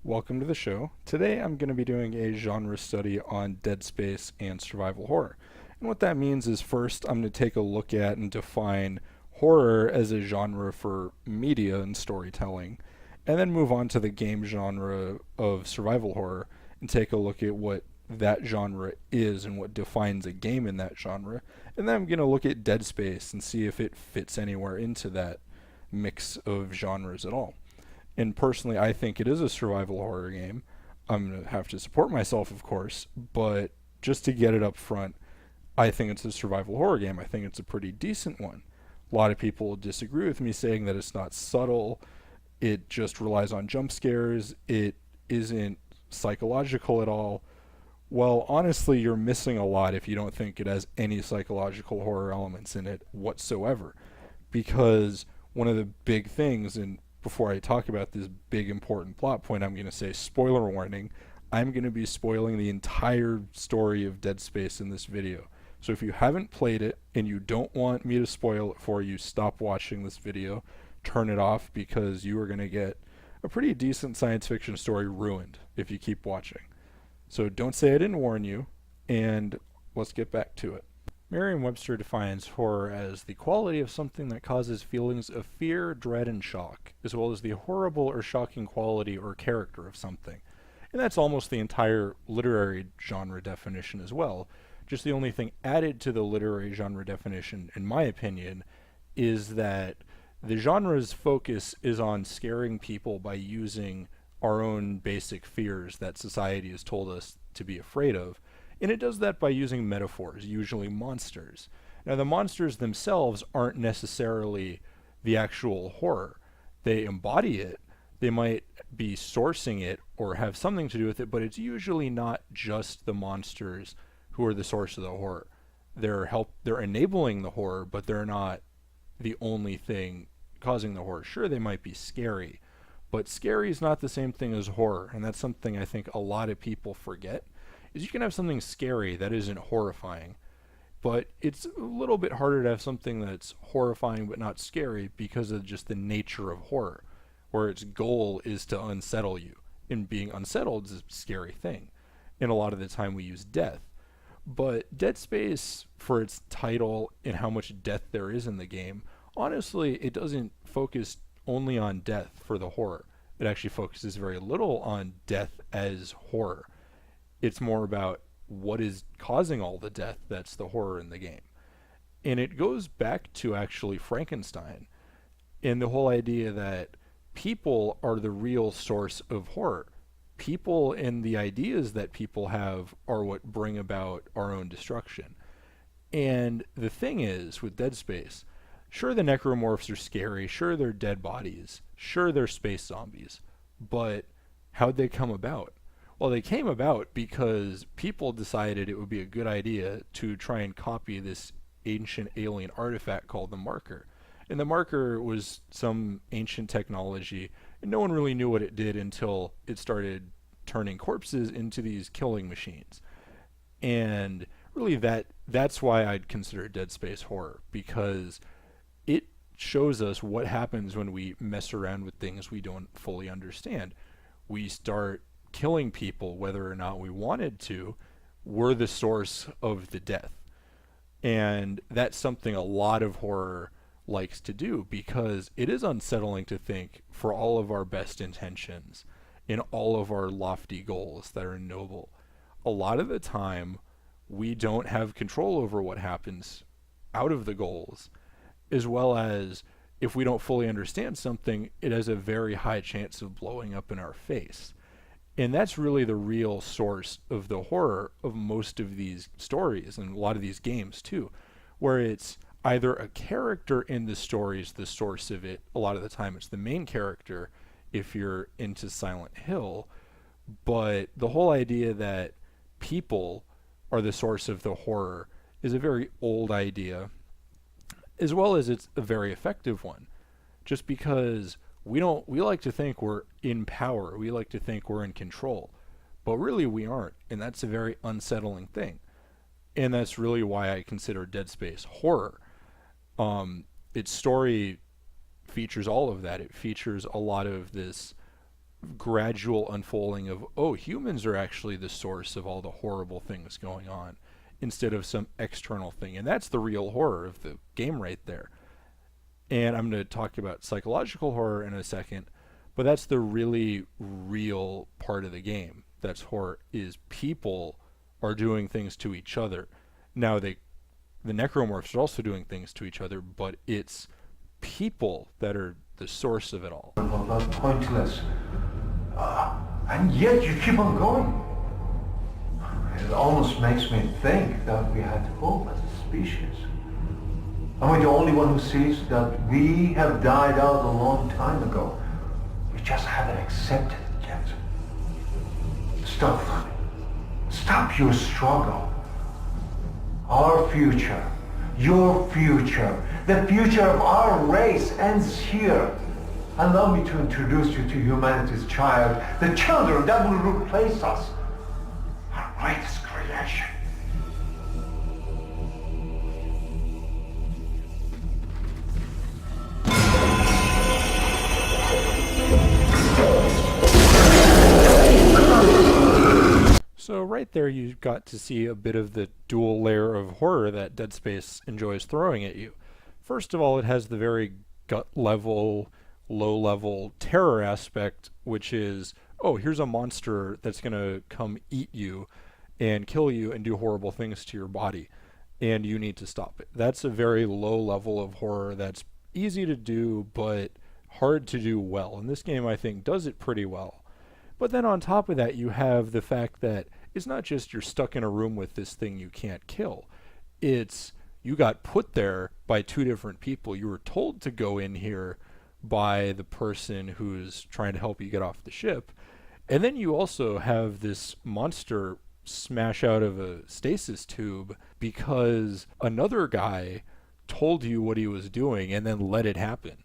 Welcome to the show. Today I'm going to be doing a genre study on Dead Space and survival horror. And what that means is first I'm going to take a look at and define horror as a genre for media and storytelling, and then move on to the game genre of survival horror and take a look at what that genre is and what defines a game in that genre. And then I'm going to look at Dead Space and see if it fits anywhere into that mix of genres at all. And personally, I think it is a survival horror game. I'm going to have to support myself, of course, but just to get it up front, I think it's a survival horror game. I think it's a pretty decent one. A lot of people disagree with me, saying that it's not subtle, it just relies on jump scares, it isn't psychological at all. Well, honestly, you're missing a lot if you don't think it has any psychological horror elements in it whatsoever. Because one of the big things, and before I talk about this big important plot point, I'm going to say spoiler warning. I'm going to be spoiling the entire story of Dead Space in this video. So if you haven't played it and you don't want me to spoil it for you, stop watching this video, turn it off, because you are going to get a pretty decent science fiction story ruined if you keep watching. So don't say I didn't warn you, and let's get back to it. Merriam-Webster defines horror as the quality of something that causes feelings of fear, dread, and shock, as well as the horrible or shocking quality or character of something. And that's almost the entire literary genre definition as well. Just the only thing added to the literary genre definition, in my opinion, is that the genre's focus is on scaring people by using our own basic fears that society has told us to be afraid of. And it does that by using metaphors, usually monsters. Now, the monsters themselves aren't necessarily the actual horror. They embody it. They might be sourcing it or have something to do with it, but it's usually not just the monsters who are the source of the horror. They're enabling the horror, but they're not the only thing causing the horror. Sure, they might be scary, but scary is not the same thing as horror, and that's something I think a lot of people forget. Is you can have something scary that isn't horrifying, but it's a little bit harder to have something that's horrifying but not scary because of just the nature of horror, where its goal is to unsettle you, and being unsettled is a scary thing. And a lot of the time we use death. But Dead Space, for its title and how much death there is in the game, honestly, it doesn't focus only on death for the horror. It actually focuses very little on death as horror. It's more about what is causing all the death that's the horror in the game. And it goes back to actually Frankenstein and the whole idea that people are the real source of horror. People and the ideas that people have are what bring about our own destruction. And the thing is, with Dead Space, sure, the necromorphs are scary, sure, they're dead bodies, sure, they're space zombies, but how'd they come about? Well, they came about because people decided it would be a good idea to try and copy this ancient alien artifact called the marker. And the marker was some ancient technology, and no one really knew what it did until it started turning corpses into these killing machines. And really that's why I'd consider Dead Space horror, because it shows us what happens when we mess around with things we don't fully understand. We start killing people whether or not we wanted to. We're the source of the death. And that's something a lot of horror likes to do, because it is unsettling to think, for all of our best intentions in all of our lofty goals that are noble, a lot of the time we don't have control over what happens out of the goals, as well as if we don't fully understand something, it has a very high chance of blowing up in our face. And that's really the real source of the horror of most of these stories and a lot of these games too, where it's either a character in the story is the source of it. A lot of the time it's the main character if you're into Silent Hill, but the whole idea that people are the source of the horror is a very old idea, as well as it's a very effective one, just because we like to think we're in power, we like to think we're in control, but really we aren't, and that's a very unsettling thing. And that's really why I consider Dead Space horror. Its story features all of that. It features a lot of this gradual unfolding of, oh, humans are actually the source of all the horrible things going on instead of some external thing. And that's the real horror of the game right there. And I'm going to talk about psychological horror in a second, but that's the really real part of the game. That's horror, is people are doing things to each other. Now, the necromorphs are also doing things to each other, but it's people that are the source of it all. Pointless. And yet you keep on going. It almost makes me think that we had hope as a species. Am I the only one who sees that we have died out a long time ago? We just haven't accepted it yet. Stop running. Stop your struggle. Our future, your future, the future of our race ends here. Allow me to introduce you to humanity's child, the children that will replace us, our greatest creation. So right there you got to see a bit of the dual layer of horror that Dead Space enjoys throwing at you. First of all, it has the very gut level, low level terror aspect, which is, oh, here's a monster that's going to come eat you and kill you and do horrible things to your body, and you need to stop it. That's a very low level of horror that's easy to do but hard to do well, and this game I think does it pretty well. But then on top of that, you have the fact that it's not just you're stuck in a room with this thing you can't kill. It's you got put there by two different people. You were told to go in here by the person who's trying to help you get off the ship. And then you also have this monster smash out of a stasis tube because another guy told you what he was doing and then let it happen.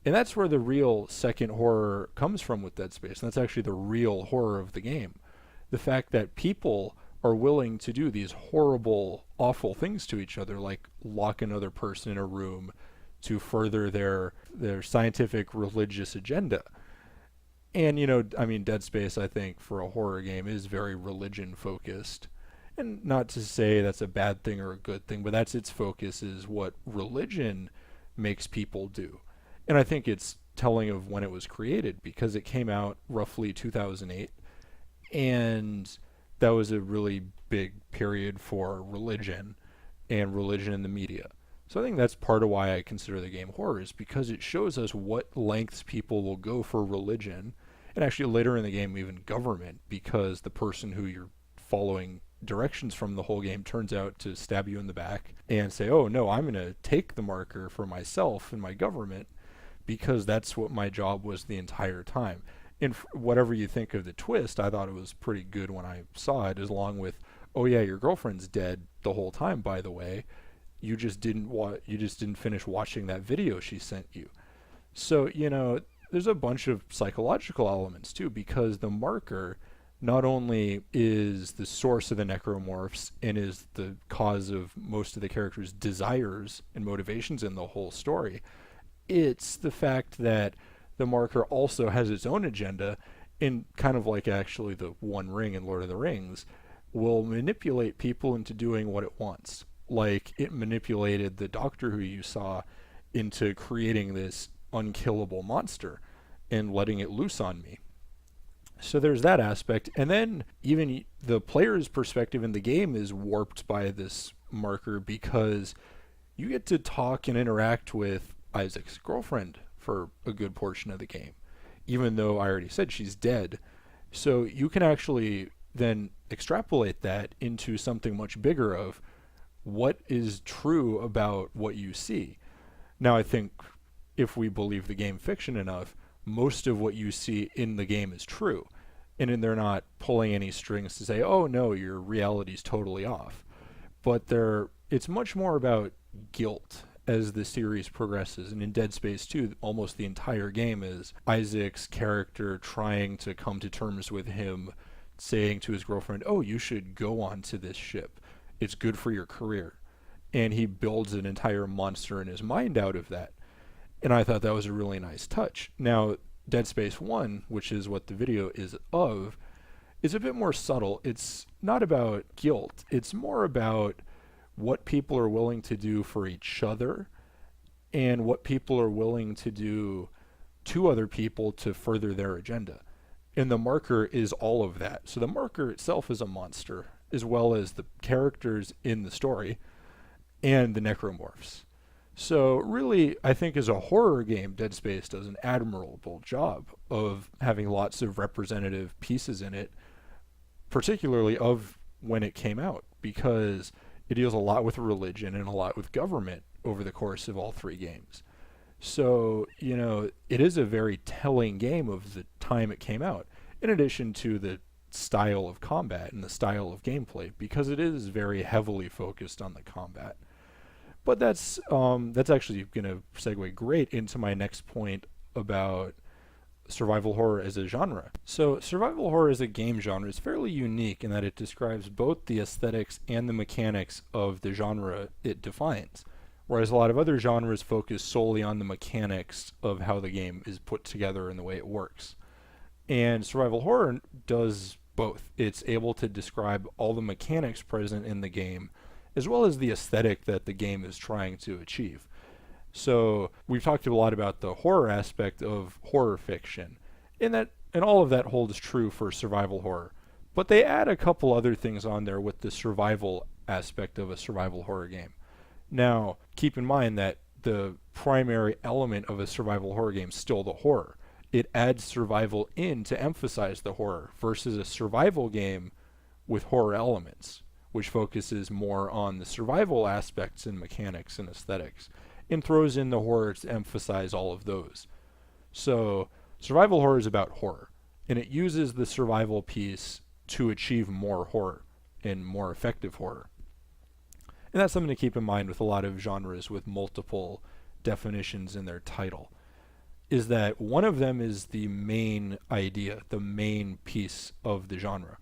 And that's where the real second horror comes from with Dead Space. And that's actually the real horror of the game. The fact that people are willing to do these horrible, awful things to each other, like lock another person in a room to further their scientific, religious agenda. And, you know, I mean, Dead Space, I think, for a horror game is very religion-focused. And not to say that's a bad thing or a good thing, but that's its focus, is what religion makes people do. And I think it's telling of when it was created, because it came out roughly 2008, and that was a really big period for religion and religion in the media. So I think that's part of why I consider the game horror, is because it shows us what lengths people will go for religion, and actually later in the game even government, because the person who you're following directions from the whole game turns out to stab you in the back and say, oh no, I'm going to take the marker for myself and my government, because that's what my job was the entire time. And whatever you think of the twist, I thought it was pretty good when I saw it, as along with, oh yeah, your girlfriend's dead the whole time, by the way. You just didn't finish watching that video she sent you. So, you know, there's a bunch of psychological elements too, because the marker not only is the source of the necromorphs and is the cause of most of the characters' desires and motivations in the whole story, it's the fact that the marker also has its own agenda, in kind of like actually the One Ring in Lord of the Rings, will manipulate people into doing what it wants. Like it manipulated the doctor who you saw into creating this unkillable monster and letting it loose on me. So there's that aspect. And then even the player's perspective in the game is warped by this marker, because you get to talk and interact with Isaac's girlfriend for a good portion of the game, even though I already said she's dead. So you can actually then extrapolate that into something much bigger of what is true about what you see. Now, I think if we believe the game fiction enough, most of what you see in the game is true. And they're not pulling any strings to say, oh no, your reality's totally off. But it's much more about guilt as the series progresses. And in Dead Space 2, almost the entire game is Isaac's character trying to come to terms with him saying to his girlfriend, oh, you should go on to this ship. It's good for your career. And he builds an entire monster in his mind out of that. And I thought that was a really nice touch. Now, Dead Space 1, which is what the video is of, is a bit more subtle. It's not about guilt. It's more about what people are willing to do for each other and what people are willing to do to other people to further their agenda. And the marker is all of that. So the marker itself is a monster, as well as the characters in the story and the necromorphs. So really, I think as a horror game, Dead Space does an admirable job of having lots of representative pieces in it, particularly of when it came out, because it deals a lot with religion and a lot with government over the course of all three games. So, it is a very telling game of the time it came out, in addition to the style of combat and the style of gameplay, because it is very heavily focused on the combat. But that's actually going to segue great into my next point about survival horror as a genre. So survival horror as a game genre is fairly unique in that it describes both the aesthetics and the mechanics of the genre it defines, whereas a lot of other genres focus solely on the mechanics of how the game is put together and the way it works. And survival horror does both. It's able to describe all the mechanics present in the game as well as the aesthetic that the game is trying to achieve. So we've talked a lot about the horror aspect of horror fiction, and all of that holds true for survival horror. But they add a couple other things on there with the survival aspect of a survival horror game. Now, keep in mind that the primary element of a survival horror game is still the horror. It adds survival in to emphasize the horror versus a survival game with horror elements, which focuses more on the survival aspects and mechanics and aesthetics, and throws in the horror to emphasize all of those. So survival horror is about horror, and it uses the survival piece to achieve more horror and more effective horror. And that's something to keep in mind with a lot of genres with multiple definitions in their title, is that one of them is the main idea, the main piece of the genre.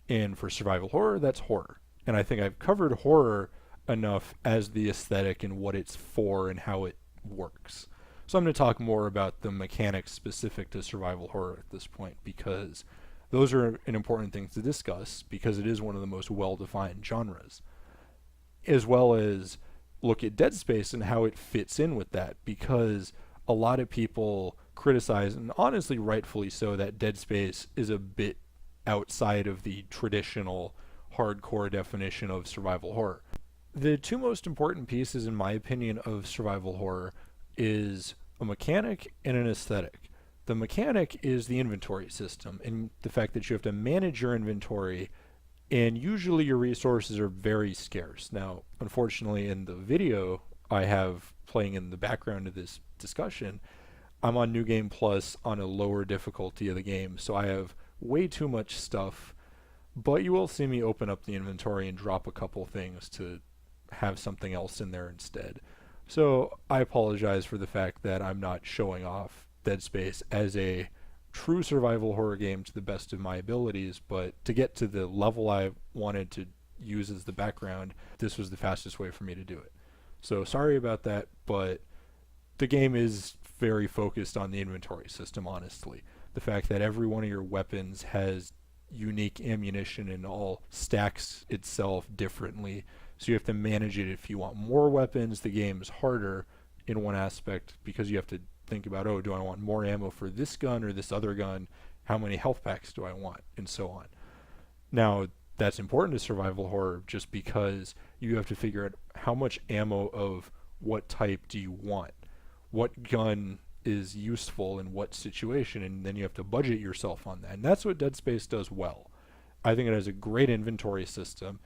And for survival horror, that's horror. And I think I've covered horror enough as the aesthetic and what it's for and how it works. So I'm going to talk more about the mechanics specific to survival horror at this point, because those are an important thing to discuss, because it is one of the most well-defined genres, as well as look at Dead Space and how it fits in with that, because a lot of people criticize, and honestly rightfully so, that Dead Space is a bit outside of the traditional hardcore definition of survival horror. The two most important pieces, in my opinion, of survival horror is a mechanic and an aesthetic. The mechanic is the inventory system and the fact that you have to manage your inventory, and usually your resources are very scarce. Now, unfortunately, in the video I have playing in the background of this discussion, I'm on New Game Plus on a lower difficulty of the game, so I have way too much stuff, but you will see me open up the inventory and drop a couple things to have something else in there instead. So I apologize for the fact that I'm not showing off Dead Space as a true survival horror game to the best of my abilities, but to get to the level I wanted to use as the background, this was the fastest way for me to do it. So sorry about that, but the game is very focused on the inventory system, honestly. The fact that every one of your weapons has unique ammunition and all stacks itself differently, so you have to manage it. If you want more weapons, the game is harder in one aspect, because you have to think about, do I want more ammo for this gun or this other gun? How many health packs do I want? And so on. Now, that's important to survival horror just because you have to figure out how much ammo of what type do you want? What gun is useful in what situation? And then you have to budget yourself on that. And that's what Dead Space does well. I think it has a great inventory system.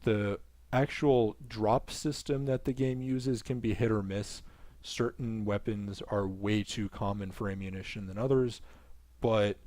The actual drop system that the game uses can be hit or miss. Certain weapons are way too common for ammunition than others, but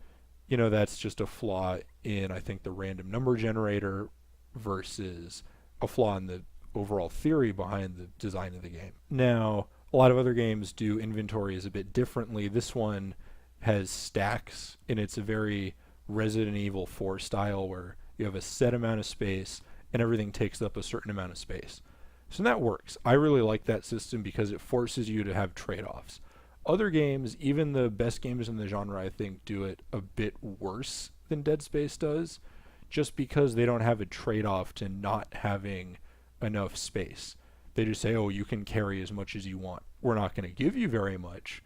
that's just a flaw in, I think, the random number generator versus a flaw in the overall theory behind the design of the game. Now, a lot of other games do inventories a bit differently. This one has stacks, and it's a very Resident Evil 4 style where you have a set amount of space and everything takes up a certain amount of space. So that works. I really like that system because it forces you to have trade-offs. Other games, even the best games in the genre, I think, do it a bit worse than Dead Space does, just because they don't have a trade-off to not having enough space. They just say, oh, you can carry as much as you want. We're not going to give you very much,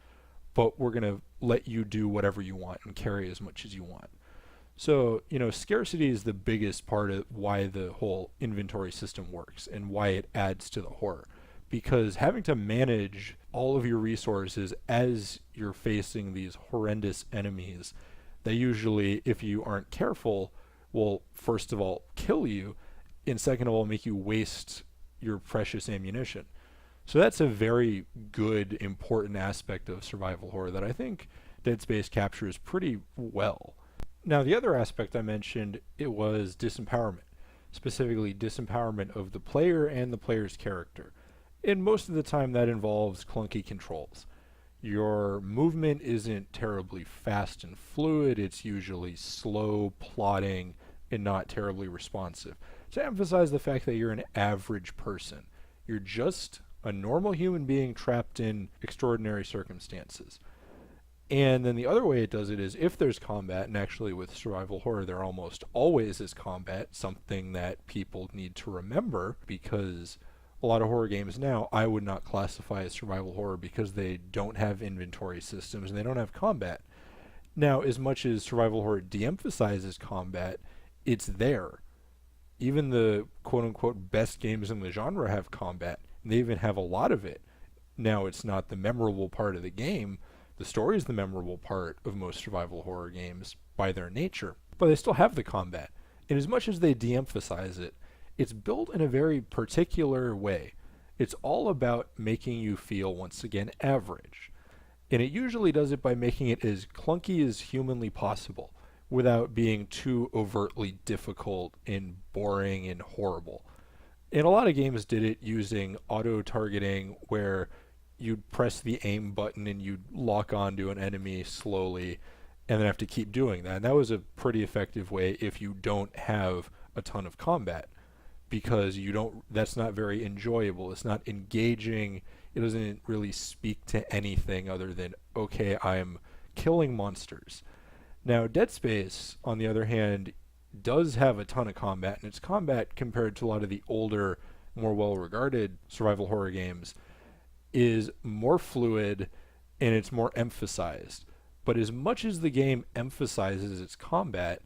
but we're going to let you do whatever you want and carry as much as you want. So, scarcity is the biggest part of why the whole inventory system works and why it adds to the horror. Because having to manage all of your resources as you're facing these horrendous enemies that usually, if you aren't careful, will first of all kill you, and second of all make you waste your precious ammunition. So that's a very good, important aspect of survival horror that I think Dead Space captures pretty well. Now, the other aspect I mentioned, it was disempowerment, specifically disempowerment of the player and the player's character. And most of the time that involves clunky controls. Your movement isn't terribly fast and fluid, it's usually slow, plodding, and not terribly responsive. To emphasize the fact that you're an average person. You're just a normal human being trapped in extraordinary circumstances. And then the other way it does it is if there's combat, and actually with survival horror there almost always is combat, something that people need to remember, because a lot of horror games now I would not classify as survival horror because they don't have inventory systems and they don't have combat. Now, as much as survival horror de-emphasizes combat, it's there. Even the quote-unquote best games in the genre have combat, and they even have a lot of it. Now, it's not the memorable part of the game. The story is the memorable part of most survival horror games by their nature, but they still have the combat. And as much as they de-emphasize it, it's built in a very particular way. It's all about making you feel, once again, average. And it usually does it by making it as clunky as humanly possible, without being too overtly difficult and boring and horrible. And a lot of games did it using auto-targeting, where you'd press the aim button and you'd lock onto an enemy slowly and then have to keep doing that. And that was a pretty effective way if you don't have a ton of combat, because that's not very enjoyable. It's not engaging. It doesn't really speak to anything other than, okay, I'm killing monsters. Now, Dead Space, on the other hand, does have a ton of combat, and its combat, compared to a lot of the older, more well-regarded survival horror games, is more fluid and it's more emphasized. But as much as the game emphasizes its combat,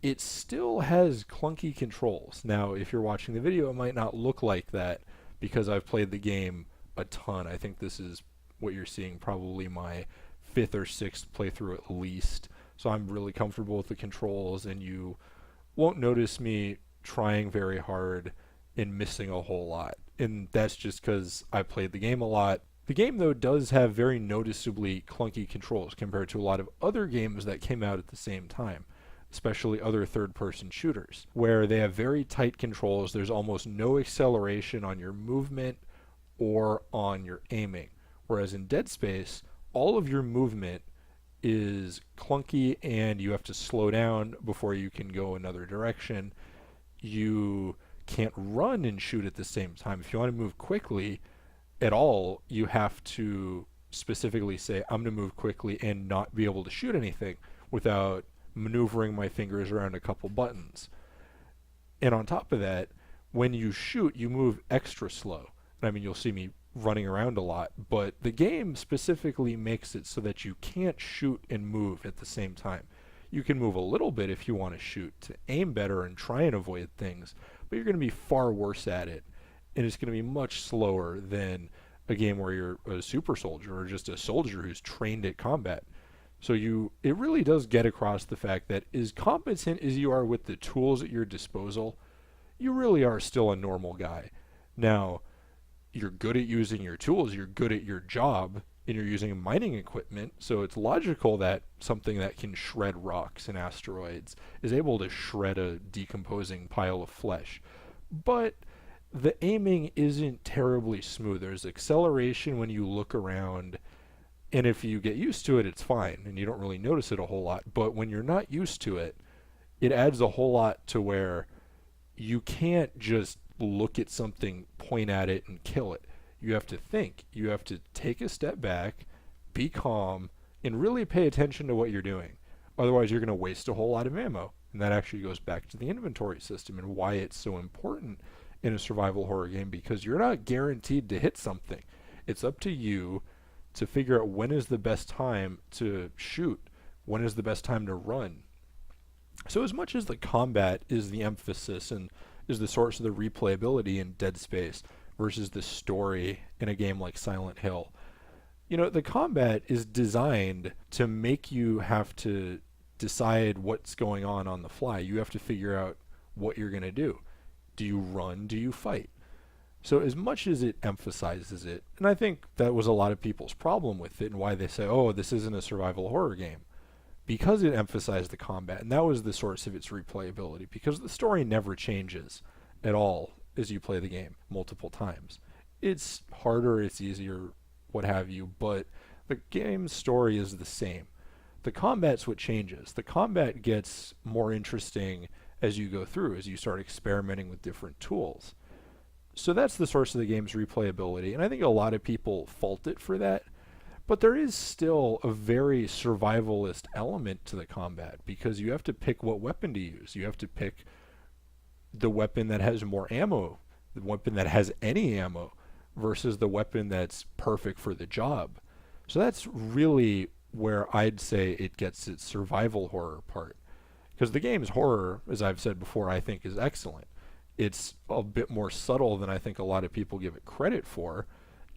it still has clunky controls. Now, if you're watching the video, it might not look like that because I've played the game a ton. I think this is what you're seeing, probably my 5th or 6th playthrough at least. So I'm really comfortable with the controls, and you won't notice me trying very hard and missing a whole lot. And that's just because I played the game a lot. The game, though, does have very noticeably clunky controls compared to a lot of other games that came out at the same time, especially other third-person shooters, where they have very tight controls. There's almost no acceleration on your movement or on your aiming. Whereas in Dead Space, all of your movement is clunky and you have to slow down before you can go another direction. You can't run and shoot at the same time. If you want to move quickly at all, you have to specifically say, I'm going to move quickly and not be able to shoot anything without maneuvering my fingers around a couple buttons. And on top of that, when you shoot, you move extra slow. I mean, you'll see me running around a lot, but the game specifically makes it so that you can't shoot and move at the same time. You can move a little bit if you want to shoot, to aim better and try and avoid things, but you're going to be far worse at it, and it's going to be much slower than a game where you're a super soldier or just a soldier who's trained at combat. So it really does get across the fact that as competent as you are with the tools at your disposal, you really are still a normal guy. Now, you're good at using your tools, you're good at your job, and you're using mining equipment, so it's logical that something that can shred rocks and asteroids is able to shred a decomposing pile of flesh. But the aiming isn't terribly smooth. There's acceleration when you look around, and if you get used to it, it's fine, and you don't really notice it a whole lot. But when you're not used to it, it adds a whole lot to where you can't just look at something, point at it, and kill it. You have to think. You have to take a step back, be calm, and really pay attention to what you're doing. Otherwise, you're going to waste a whole lot of ammo. And that actually goes back to the inventory system and why it's so important in a survival horror game, because you're not guaranteed to hit something. It's up to you to figure out when is the best time to shoot, when is the best time to run. So as much as the combat is the emphasis and is the source of the replayability in Dead Space versus the story in a game like Silent Hill, you know, the combat is designed to make you have to decide what's going on the fly. You have to figure out what you're going to do. Do you run? Do you fight? So as much as it emphasizes it, and I think that was a lot of people's problem with it and why they say, oh, this isn't a survival horror game, because it emphasized the combat, and that was the source of its replayability, because the story never changes at all as you play the game multiple times. It's harder, it's easier, what have you, but the game's story is the same. The combat's what changes. The combat gets more interesting as you go through, as you start experimenting with different tools. So that's the source of the game's replayability, and I think a lot of people fault it for that. But there is still a very survivalist element to the combat, because you have to pick what weapon to use. You have to pick the weapon that has more ammo, the weapon that has any ammo, versus the weapon that's perfect for the job. So that's really where I'd say it gets its survival horror part. Because the game's horror, as I've said before, I think is excellent. It's a bit more subtle than I think a lot of people give it credit for,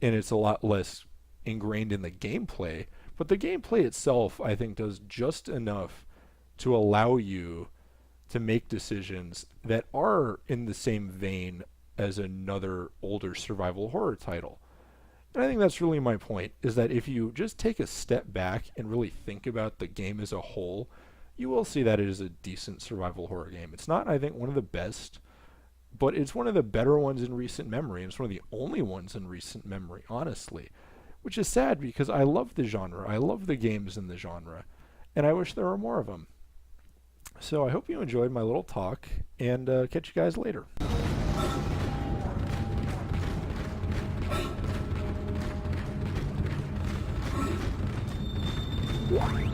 and it's a lot less ingrained in the gameplay. But the gameplay itself, I think, does just enough to allow you to make decisions that are in the same vein as another older survival horror title. And I think that's really my point, is that if you just take a step back and really think about the game as a whole, you will see that it is a decent survival horror game. It's not, I think, one of the best, but it's one of the better ones in recent memory, and it's one of the only ones in recent memory, honestly. Which is sad, because I love the genre. I love the games in the genre, and I wish there were more of them. So I hope you enjoyed my little talk, and catch you guys later. What?